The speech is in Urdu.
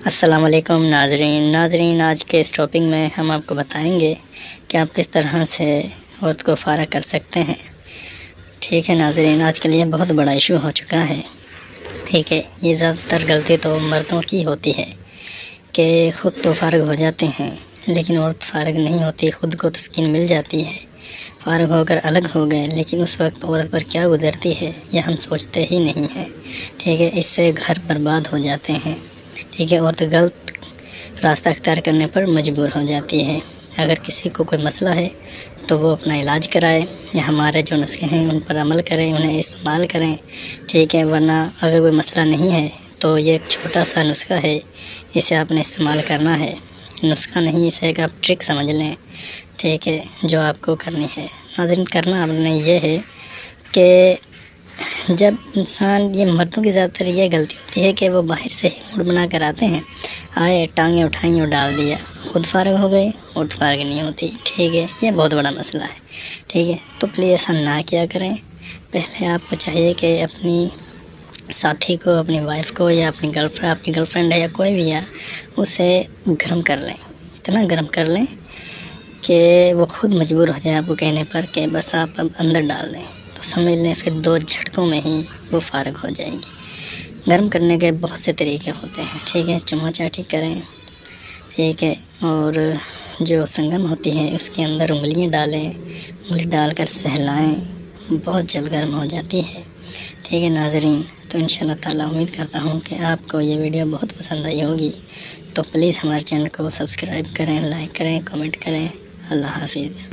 السلام علیکم ناظرین آج کے اس ٹاپک میں ہم آپ کو بتائیں گے کہ آپ کس طرح سے عورت کو فارغ کر سکتے ہیں۔ ٹھیک ہے ناظرین، آج کل یہ بہت بڑا ایشو ہو چکا ہے۔ ٹھیک ہے، یہ زیادہ تر غلطی تو مردوں کی ہوتی ہے کہ خود تو فارغ ہو جاتے ہیں لیکن عورت فارغ نہیں ہوتی، خود کو تسکین مل جاتی ہے، فارغ ہو کر الگ ہو گئے، لیکن اس وقت عورت پر کیا گزرتی ہے یہ ہم سوچتے ہی نہیں ہیں۔ ٹھیک ہے، اس سے گھر برباد ہو جاتے ہیں۔ ٹھیک ہے، عورت غلط راستہ اختیار کرنے پر مجبور ہو جاتی ہے۔ اگر کسی کو کوئی مسئلہ ہے تو وہ اپنا علاج کرائے یا ہمارے جو نسخے ہیں ان پر عمل کریں، انہیں استعمال کریں۔ ٹھیک ہے، ورنہ اگر کوئی مسئلہ نہیں ہے تو یہ ایک چھوٹا سا نسخہ ہے، اسے آپ نے استعمال کرنا ہے۔ نسخہ نہیں، اسے ایک آپ ٹرک سمجھ لیں۔ ٹھیک ہے، جو آپ کو کرنی ہے ناظرین، کرنا آپ نے یہ ہے کہ جب انسان، یہ مردوں کی زیادہ تر یہ غلطی ہوتی ہے کہ وہ باہر سے ہی موڈ بنا کر آتے ہیں، آئے ٹانگیں اٹھائیں اور ڈال دیا، خود فارغ ہو گئے اور فارغ نہیں ہوتی۔ ٹھیک ہے، یہ بہت بڑا مسئلہ ہے۔ ٹھیک ہے، تو پلیز ایسا نہ کیا کریں۔ پہلے آپ کو چاہیے کہ اپنی ساتھی کو، اپنی وائف کو یا اپنی آپ کی گرل فرینڈ ہے یا کوئی بھی ہے، اسے گرم کر لیں، اتنا گرم کر لیں کہ وہ خود مجبور ہو جائے آپ کو کہنے پر کہ بس آپ اب اندر ڈال دیں، تو سمجھ لیں پھر 2 جھٹکوں میں ہی وہ فارغ ہو جائے گی۔ گرم کرنے کے بہت سے طریقے ہوتے ہیں۔ ٹھیک ہے، چما چاٹی کریں۔ ٹھیک ہے، اور جو سنگم ہوتی ہے اس کے اندر انگلیاں ڈالیں، انگلی ڈال کر سہلائیں، بہت جلد گرم ہو جاتی ہے۔ ٹھیک ہے ناظرین، تو انشاءاللہ تعالیٰ امید کرتا ہوں کہ آپ کو یہ ویڈیو بہت پسند آئی ہوگی، تو پلیز ہمارے چینل کو سبسکرائب کریں، لائک کریں، کمنٹ کریں۔ اللہ حافظ۔